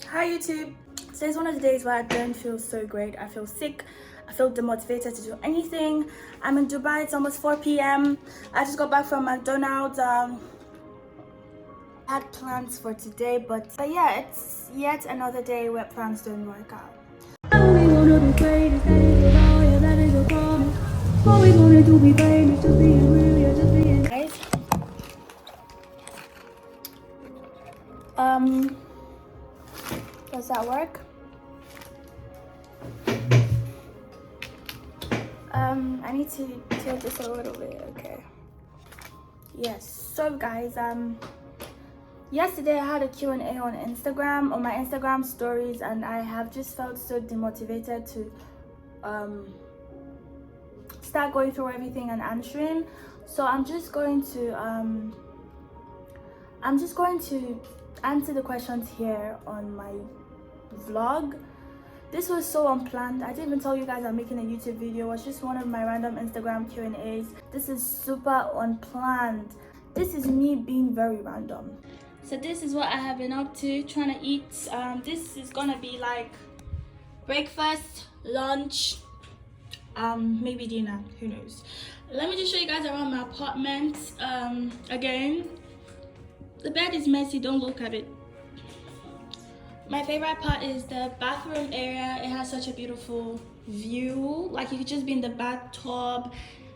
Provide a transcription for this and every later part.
Hi YouTube. Today's one of the days where I don't feel so great. I feel sick. I feel demotivated to do anything. I'm in Dubai. It's almost 4 p.m. I just got back from McDonald's. I had plans for today, but yeah, it's yet another day where plans don't work out. We wanna be great, that is all, yeah, that is a promise. What we wanna do, be famous, just being real, yeah, just being nice. Does that work? I need to tilt this a little bit. Okay. Yes. So guys, yesterday I had a Q&A on Instagram, on my Instagram stories, and I have just felt so demotivated to start going through everything and answering. So I'm just going to answer the questions here on my vlog. This was so unplanned. I didn't even tell you guys I'm making a YouTube video. It was just one of my random Instagram Q&As. This is super unplanned. This is me being very random. So this is what I have been up to, trying to eat. This is gonna be like breakfast, lunch, maybe dinner, who knows. Let me just show you guys around my apartment. Again, the bed is messy, don't look at it. My favorite part is the bathroom area. It has such a beautiful view. Like you could just be in the bathtub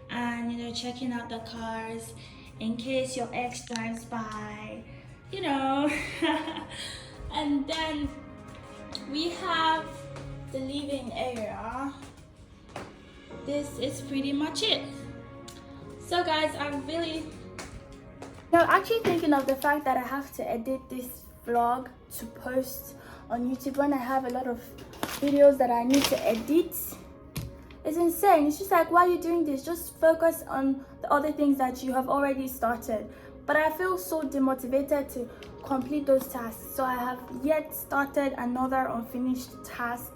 and, you know, checking out the cars in case your ex drives by, you know. And then we have the living area. This is pretty much it. So guys, I'm really actually thinking of the fact that I have to edit this vlog to post on YouTube when I have a lot of videos that I need to edit. It's insane. It's just like, why are you doing this? Just focus on the other things that you have already started. But I feel so demotivated to complete those tasks. So I have yet started another unfinished task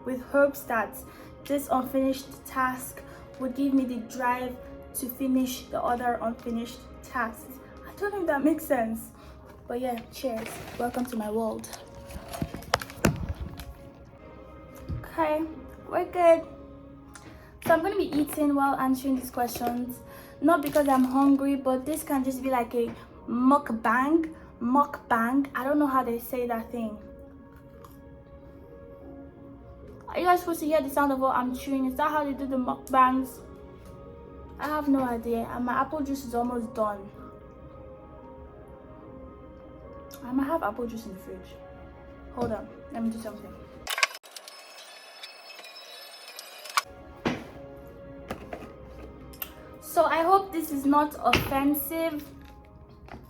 with hopes that this unfinished task would give me the drive to finish the other unfinished tasks. I don't know if that makes sense. But yeah, cheers. Welcome to my world. Okay, we're good. So I'm gonna be eating while answering these questions. Not because I'm hungry, but this can just be like a mukbang. Mukbang. I don't know how they say that thing. Are you guys supposed to hear the sound of what I'm chewing? Is that how they do the mukbangs? I have no idea. And my apple juice is almost done. I might have apple juice in the fridge. Hold on, let me do something. So I hope this is not offensive.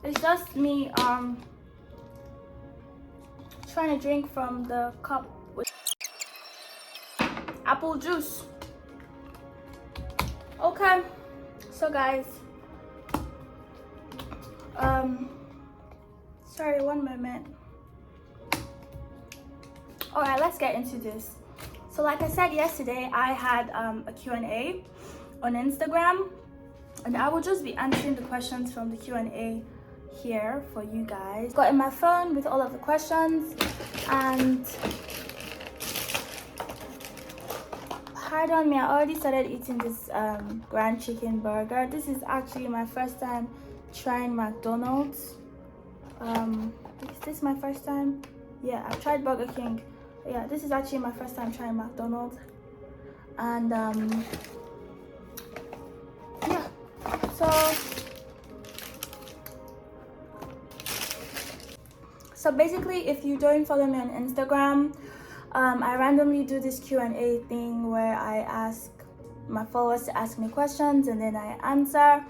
It's just me trying to drink from the cup with apple juice. Okay, so guys, sorry, one moment. All right, let's get into this. So like I said yesterday, I had a Q&A on Instagram, and I will just be answering the questions from the Q&A here for you guys. Got in my phone with all of the questions, and pardon me, I already started eating this grand chicken burger. This is actually my first time trying McDonald's. Is this my first time? Yeah, I've tried Burger King. Yeah, this is actually my first time trying McDonald's. And yeah, so basically, if you don't follow me on Instagram, I randomly do this Q&A thing where I ask my followers to ask me questions and then I answer.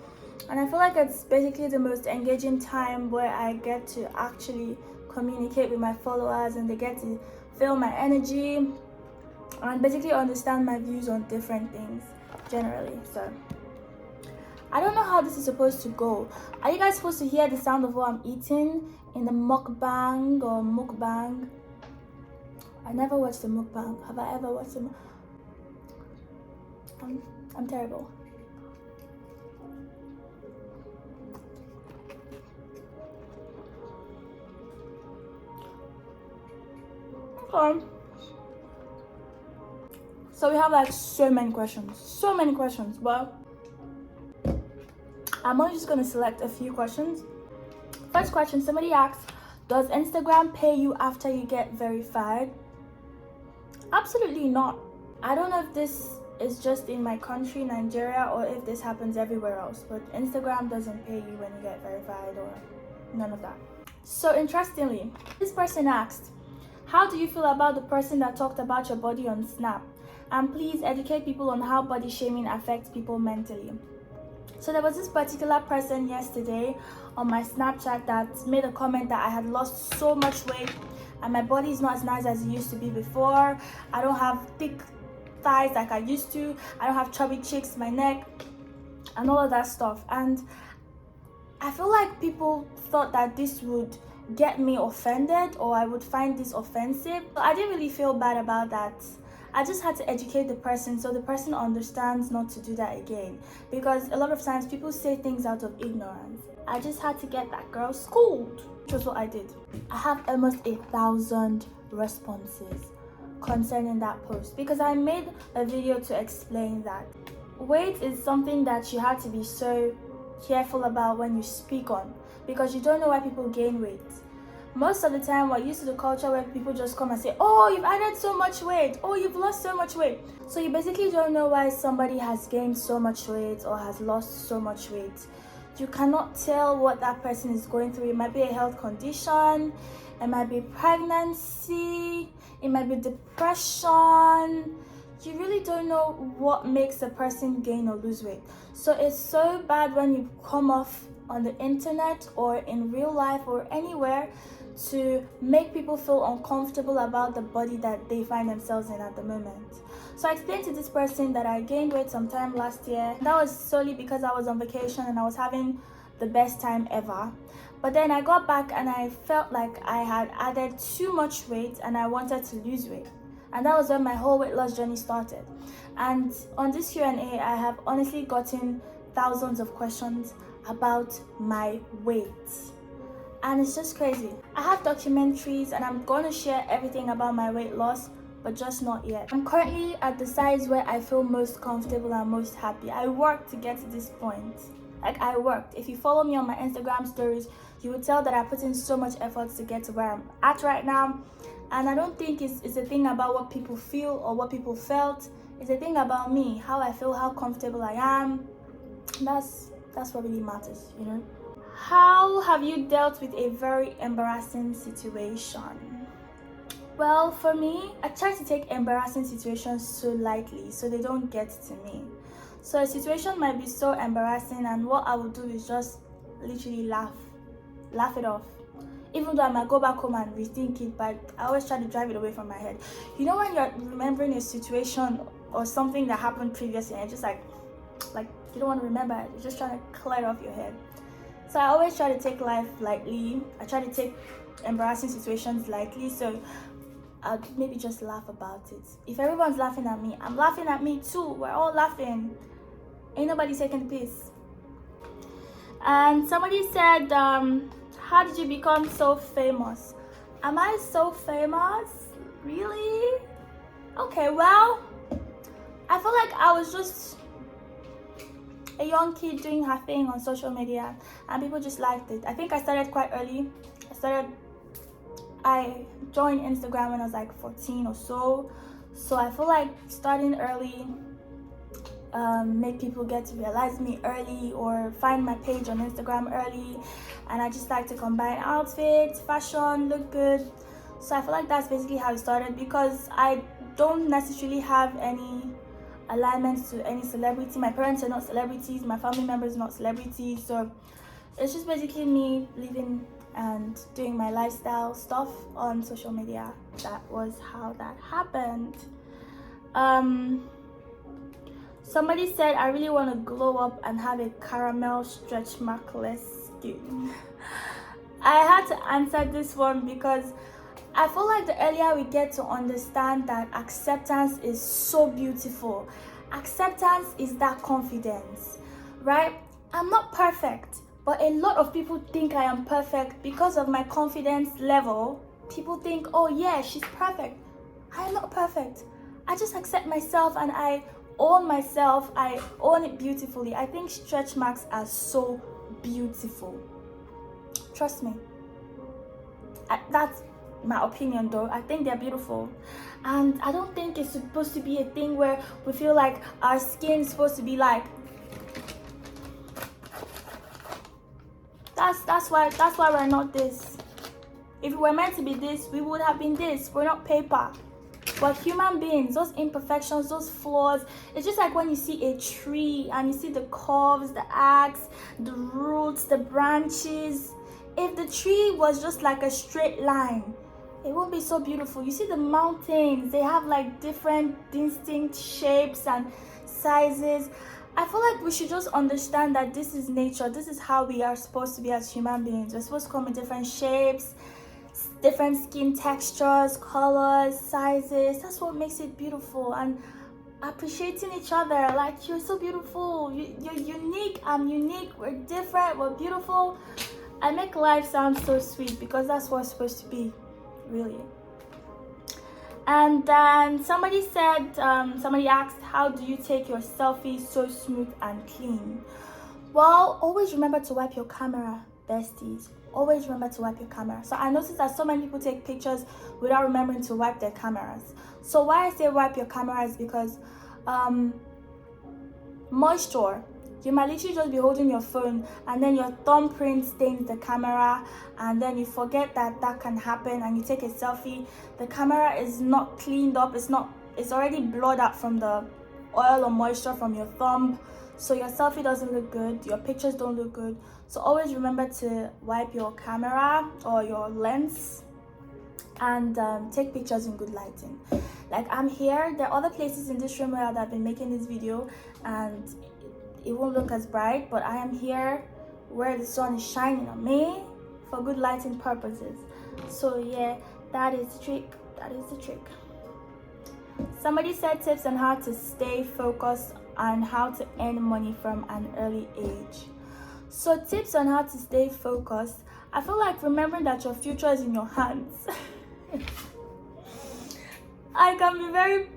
And I feel like it's basically the most engaging time where I get to actually communicate with my followers and they get to feel my energy and basically understand my views on different things generally. So I don't know how this is supposed to go. Are you guys supposed to hear the sound of what I'm eating in the mukbang or mukbang? I never watched the mukbang. Have I ever watched the I'm terrible. So we have like so many questions, but I'm only just going to select a few questions. First question, somebody asked, does Instagram pay you after you get verified? Absolutely not. I don't know if this is just in my country, Nigeria, or if this happens everywhere else, but Instagram doesn't pay you when you get verified or none of that. So interestingly, this person asked, how do you feel about the person that talked about your body on Snap? And please educate people on how body shaming affects people mentally. So there was this particular person yesterday on my Snapchat that made a comment that I had lost so much weight and my body is not as nice as it used to be before. I don't have thick thighs like I used to. I don't have chubby cheeks, my neck, and all of that stuff. And I feel like people thought that this would get me offended or I would find this offensive. But I didn't really feel bad about that. I just had to educate the person so the person understands not to do that again, because a lot of times people say things out of ignorance. I just had to get that girl schooled, which was what I did. I have almost 1,000 responses concerning that post because I made a video to explain that weight is something that you have to be so careful about when you speak on, because you don't know why people gain weight. Most of the time we're used to the culture where people just come and say, oh, you've added so much weight, oh, you've lost so much weight. So you basically don't know why somebody has gained so much weight or has lost so much weight. You cannot tell what that person is going through. It might be a health condition, it might be pregnancy, it might be depression. You really don't know what makes a person gain or lose weight. So it's so bad when you come off on the internet or in real life or anywhere to make people feel uncomfortable about the body that they find themselves in at the moment. So I explained to this person that I gained weight sometime last year. That was solely because I was on vacation and I was having the best time ever. But then I got back and I felt like I had added too much weight and I wanted to lose weight. And that was when my whole weight loss journey started. And on this Q&A, I have honestly gotten thousands of questions about my weight. And it's just crazy. I have documentaries and I'm going to share everything about my weight loss, but just not yet. I'm currently at the size where I feel most comfortable and most happy. I worked to get to this point. Like, I worked. If you follow me on my Instagram stories, you would tell that I put in so much effort to get to where I'm at right now. And I don't think it's a thing about what people feel or what people felt. It's a thing about me, how I feel, how comfortable I am. That's what really matters, you know. How have you dealt with a very embarrassing situation? Well, for me, I try to take embarrassing situations so lightly so they don't get to me. So a situation might be so embarrassing and what I would do is just literally laugh it off. Even though I might go back home and rethink it, but I always try to drive it away from my head. You know when you're remembering a situation or something that happened previously and you're just like you don't want to remember it, you're just trying to clear it off your head. So I always try to take life lightly. I try to take embarrassing situations lightly, so I'll maybe just laugh about it. If everyone's laughing at me, I'm laughing at me too. We're all laughing. Ain't nobody taking the piss. And somebody said, how did you become so famous? Am I so famous? Really? Okay, well, I feel like I was just a young kid doing her thing on social media and people just liked it. I think I started quite early. I joined Instagram when I was like 14 or so. So I feel like starting early make people get to realize me early or find my page on Instagram early. And I just like to combine outfits, fashion, look good. So I feel like that's basically how it started, because I don't necessarily have any alignments to any celebrity. My parents are not celebrities, my family members are not celebrities, so it's just basically me living and doing my lifestyle stuff on social media. That was how that happened. Somebody said, I really want to glow up and have a caramel stretch markless skin. I had to answer this one because I feel like the earlier we get to understand that acceptance is so beautiful. Acceptance is that confidence, right? I'm not perfect, but a lot of people think I am perfect because of my confidence level people think, oh yeah, she's perfect. I am not perfect. I just accept myself and I own myself. I own it beautifully. I think stretch marks are so beautiful. Trust me. That's my opinion though. I think they're beautiful. And I don't think it's supposed to be a thing where we feel like our skin is supposed to be like, that's why we're not this. If we were meant to be this, we would have been this. We're not paper. But human beings, those imperfections, those flaws, it's just like when you see a tree and you see the curves, the arcs, the roots, the branches. If the tree was just like a straight line, it won't be so beautiful. You see the mountains, they have like different distinct shapes and sizes. I feel like we should just understand that this is nature. This is how we are supposed to be as human beings. We're supposed to come in different shapes, different skin textures, colors, sizes. That's what makes it beautiful. And appreciating each other, like, you're so beautiful, you're unique, I'm unique, we're different, we're beautiful. I make life sound so sweet because that's what it's supposed to be, really. And then somebody said, somebody asked, how do you take your selfie so smooth and clean? Well, always remember to wipe your camera, besties. Always remember to wipe your camera. So I noticed that so many people take pictures without remembering to wipe their cameras. So why I say wipe your camera is because moisture. You might literally just be holding your phone and then your thumbprint stains the camera, and then you forget that that can happen and you take a selfie. The camera is not cleaned up. It's already blurred out from the oil or moisture from your thumb. So your selfie doesn't look good. Your pictures don't look good. So always remember to wipe your camera or your lens and take pictures in good lighting. Like I'm here. There are other places in this room where I've been making this video and it won't look as bright, but I am here where the sun is shining on me for good lighting purposes. So yeah, that is the trick. That is the trick. Somebody said tips on how to stay focused and how to earn money from an early age. So tips on how to stay focused. I feel like remembering that your future is in your hands. I can be very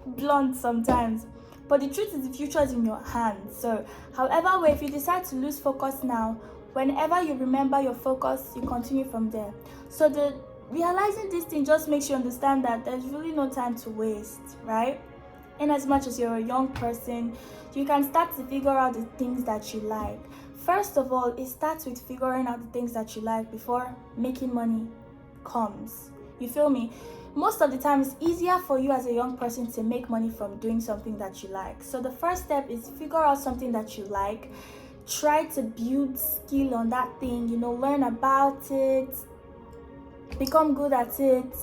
blunt sometimes, but the truth is the future is in your hands. So however way, if you decide to lose focus now, whenever you remember your focus, you continue from there. So the realizing this thing just makes you understand that there's really no time to waste, right? In as much as you're a young person, you can start to figure out the things that you like. First of all, it starts with figuring out the things that you like before making money comes. You feel me? Most of the time, it's easier for you as a young person to make money from doing something that you like. So the first step is figure out something that you like. Try to build skill on that thing, learn about it, become good at it.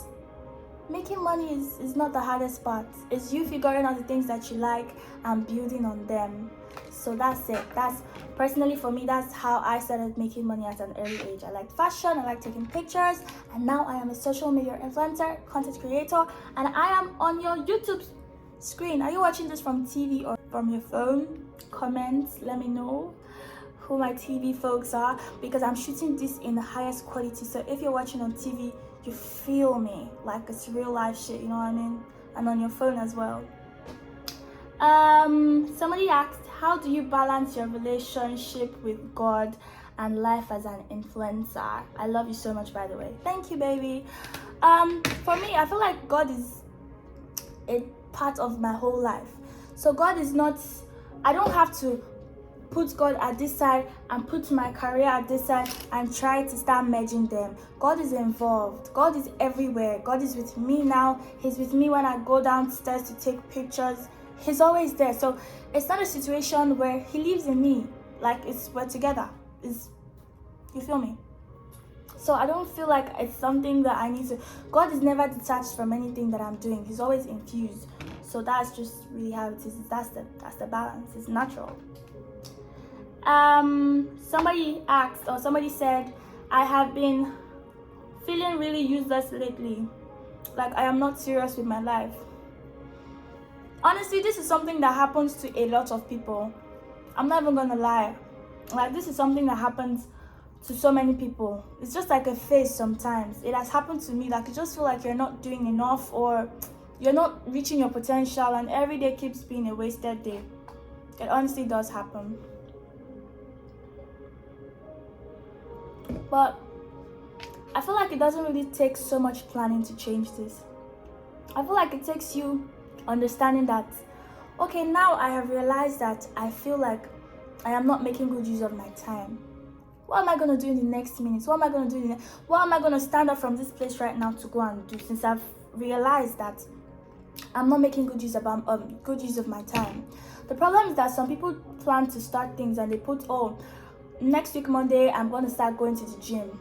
Making money is not the hardest part. It's you figuring out the things that you like and building on them. So that's it. That's personally for me, that's how I started making money at an early age. I like fashion, I like taking pictures, and now I am a social media influencer, content creator, and I am on your YouTube screen. Are you watching this from TV or from your phone? Comments, let me know who my TV folks are, because I'm shooting this in the highest quality. So if you're watching on TV, you feel me like it's real life shit, you know what I mean? And on your phone as well. Somebody asked, how do you balance your relationship with God and life as an influencer? I love you so much, by the way. Thank you, baby. For me, I feel like God is a part of my whole life. So God is not, I don't have to put God at this side and put my career at this side and try to start merging them. God is involved. God is everywhere. God is with me now. He's with me when I go downstairs to take pictures. He's always there. So it's not a situation where he lives in me, like we're together. You feel me? So I don't feel like it's something that I need to. God is never detached from anything that I'm doing. He's always infused. So that's just really how it is. That's the balance. It's natural. Somebody asked, or somebody said, I have been feeling really useless lately. Like I am not serious with my life. Honestly, this is something that happens to a lot of people. I'm not even gonna lie. Like this is something that happens to so many people. It's just like a phase sometimes. It has happened to me. Like, you just feel like you're not doing enough, or you're not reaching your potential, and every day keeps being a wasted day. It honestly does happen. But I feel like it doesn't really take so much planning to change this. I feel like it takes you understanding that, okay, now I have realized that I feel like I am not making good use of my time. What am I going to do in the next minutes? What am I going to do what am I going to stand up from this place right now to go and do, since I've realized that I'm not making good use of my time? The problem is that some people plan to start things and they put, oh, next week Monday I'm going to start going to the gym.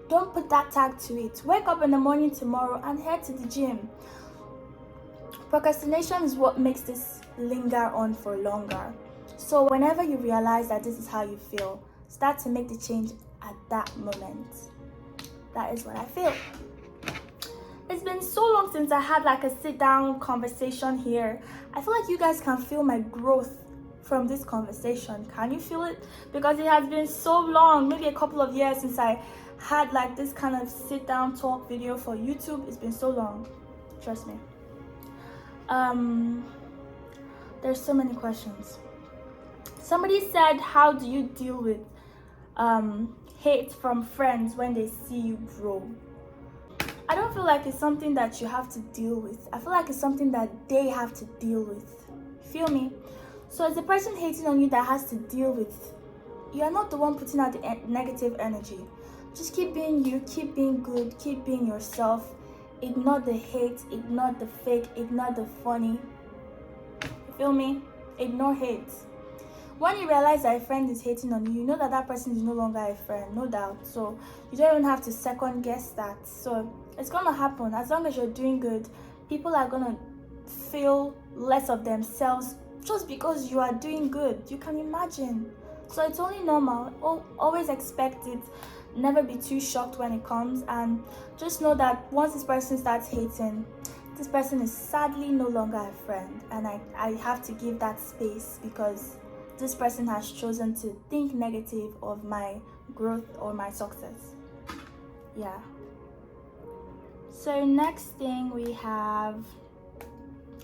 Don't put that tag to it. Wake up in the morning tomorrow and head to the gym. Procrastination is what makes this linger on for longer. So whenever you realize that this is how you feel, start to make the change at that moment. That is what I feel. It's been so long since I had like a sit down conversation here. I feel like you guys can feel my growth from this conversation. Can you feel it? Because it has been so long, maybe a couple of years since I had like this kind of sit down talk video for YouTube. It's been so long, trust me. There's so many questions. Somebody said, how do you deal with hate from friends when they see you grow? I don't feel like it's something that you have to deal with. I feel like it's something that they have to deal with. Feel me? So it's the person hating on you that has to deal with. You are not the one putting out the negative energy. Just keep being you, keep being good, keep being yourself. Ignore the hate, ignore the fake, ignore the funny. You feel me? Ignore hate. When you realize that a friend is hating on you, you know that that person is no longer a friend, no doubt. So you don't even have to second guess that. So it's gonna happen. As long as you're doing good, people are gonna feel less of themselves just because you are doing good. You can imagine. So it's only normal. Always expect it. Never be too shocked when it comes, and just know that once this person starts hating, this person is sadly no longer a friend, and I have to give that space because this person has chosen to think negative of my growth or my success. Yeah. So next thing we have,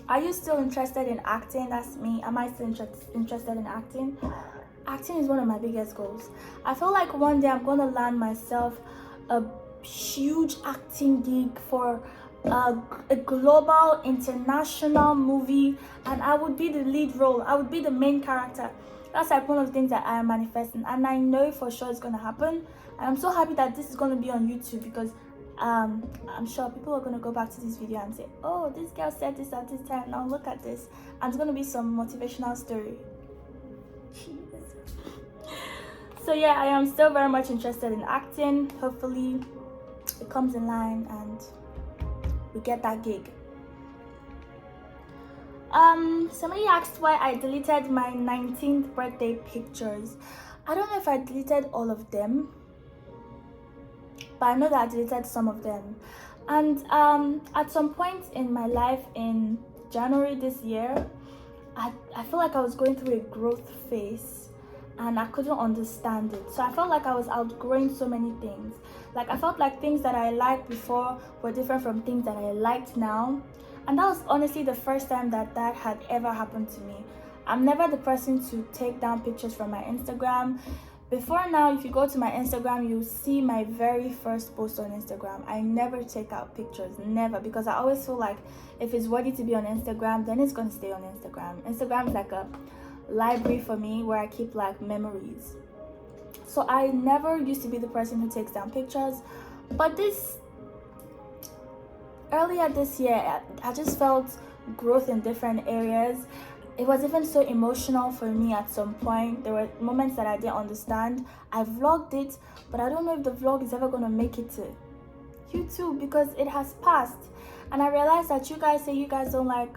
are you still interested in acting? That's me. Am I still interested in acting? Acting is one of my biggest goals. I feel like one day I'm gonna land myself a huge acting gig for a global international movie, and I would be the lead role. I would be the main character. That's like one of the things that I am manifesting, and I know for sure it's gonna happen. And I'm so happy that this is gonna be on YouTube, because I'm sure people are gonna go back to this video and say, oh, this girl said this at this time, now look at this. And it's gonna be some motivational story. So yeah, I am still very much interested in acting. Hopefully it comes in line and we get that gig. Somebody asked why I deleted my 19th birthday pictures. I don't know if I deleted all of them, but I know that I deleted some of them. And at some point in my life in January this year, I feel like I was going through a growth phase and I couldn't understand it. So I felt like I was outgrowing so many things. Like I felt like things that I liked before were different from things that I liked now. And that was honestly the first time that had ever happened to me. I'm never the person to take down pictures from my Instagram. Before now, if you go to my Instagram, you'll see my very first post on Instagram. I never take out pictures, never, because I always feel like if it's worthy to be on Instagram, then it's gonna stay on Instagram. Instagram is like a library for me where I keep like memories. So I never used to be the person who takes down pictures, but earlier this year, I just felt growth in different areas. It was even so emotional for me at some point. There were moments that I didn't understand. I vlogged it, but I don't know if the vlog is ever going to make it to YouTube because it has passed. And I realized that you guys say you guys don't like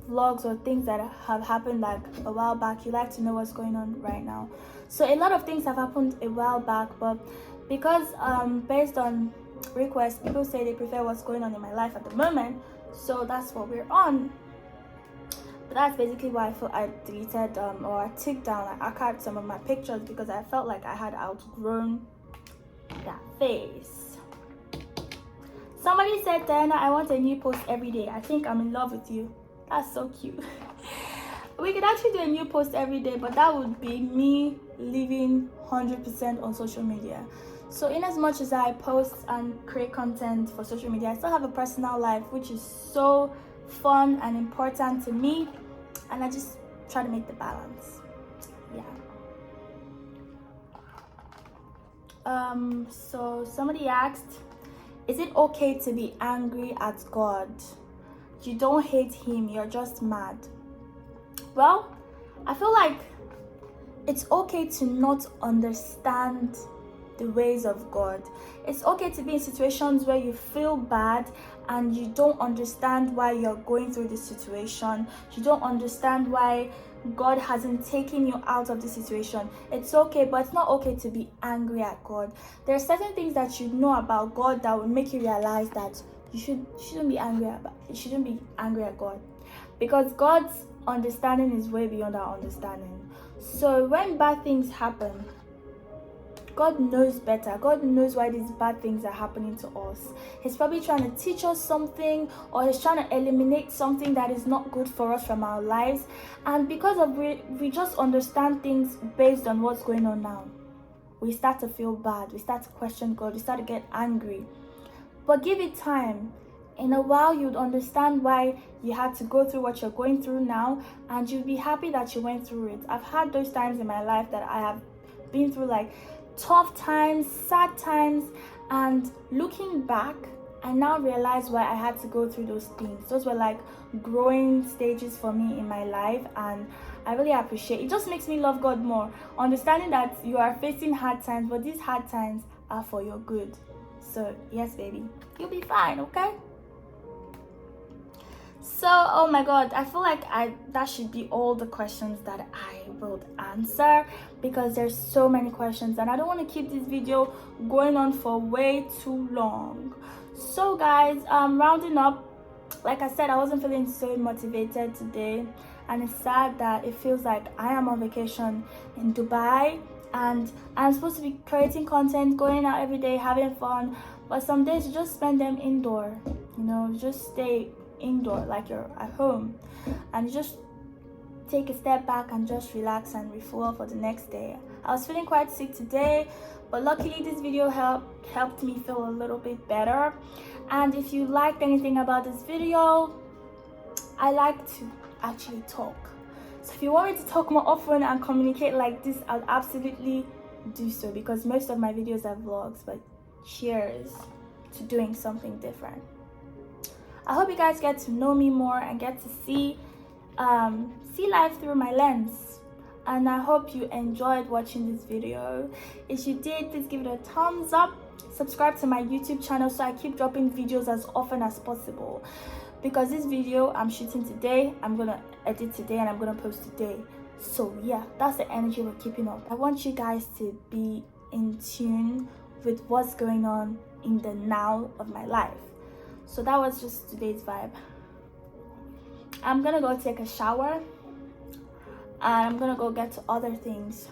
vlogs or things that have happened like a while back. You like to know what's going on right now. So a lot of things have happened a while back, but because based on requests, people say they prefer what's going on in my life at the moment. So that's what we're on. But that's basically why I feel I deleted or I took down, I archived some of my pictures, because I felt like I had outgrown that face. Somebody said, Diana, I want a new post every day. I think I'm in love with you. That's so cute. We could actually do a new post every day, but that would be me living 100% on social media. So in as much as I post and create content for social media, I still have a personal life, which is so fun and important to me, and I just try to make the balance. So somebody asked, is it okay to be angry at God? You don't hate him, you're just mad. Well, I feel like it's okay to not understand the ways of God. It's okay to be in situations where you feel bad and you don't understand why you're going through this situation. You don't understand why God hasn't taken you out of the situation. It's okay, but it's not okay to be angry at God. There are certain things that you know about God that will make you realize that you shouldn't be angry at God, because God's understanding is way beyond our understanding. So when bad things happen, God knows better. God knows why these bad things are happening to us. He's probably trying to teach us something, or he's trying to eliminate something that is not good for us from our lives. And because of we just understand things based on what's going on now, we start to feel bad. We start to question God. We start to get angry. But give it time. In a while, you'd understand why you had to go through what you're going through now, and you'll be happy that you went through it. I've had those times in my life that I have been through, like tough times, sad times, and looking back, I now realize why I had to go through those things. Those were like growing stages for me in my life, and I really appreciate it. It just makes me love God more, understanding that you are facing hard times, but these hard times are for your good. So yes, baby, you'll be fine, okay? So, oh my god, I feel like that should be all the questions that I will answer, because there's so many questions and I don't want to keep this video going on for way too long. So guys, rounding up, like I said, I wasn't feeling so motivated today, and it's sad that it feels like I am on vacation in Dubai and I'm supposed to be creating content, going out every day, having fun, but some days you just spend them indoor, you know, just stay indoor like you're at home, and just take a step back and just relax and refuel for the next day. I was feeling quite sick today, but luckily this video helped me feel a little bit better. And if you liked anything about this video, I like to actually talk. So if you want me to talk more often and communicate like this, I'll absolutely do so, because most of my videos are vlogs, but cheers to doing something different. I hope you guys get to know me more and get to see life through my lens, and I hope you enjoyed watching this video. If you did, please give it a thumbs up, subscribe to my YouTube channel so I keep dropping videos as often as possible, because this video I'm shooting today, I'm gonna edit today, and I'm gonna post today. So yeah, that's the energy we're keeping up. I want you guys to be in tune with what's going on in the now of my life. So that was just today's vibe. I'm gonna go take a shower and I'm gonna go get to other things.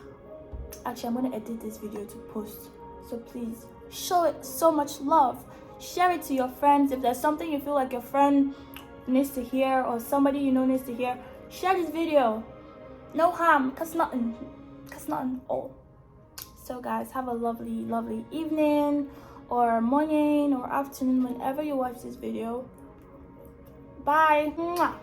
Actually, I'm gonna edit this video to post, so please show it so much love. Share it to your friends. If there's something you feel like your friend needs to hear, or somebody you know needs to hear, share this video. No harm, cause nothing all. So guys, have a lovely evening or morning or afternoon whenever you watch this video. Bye. Mwah.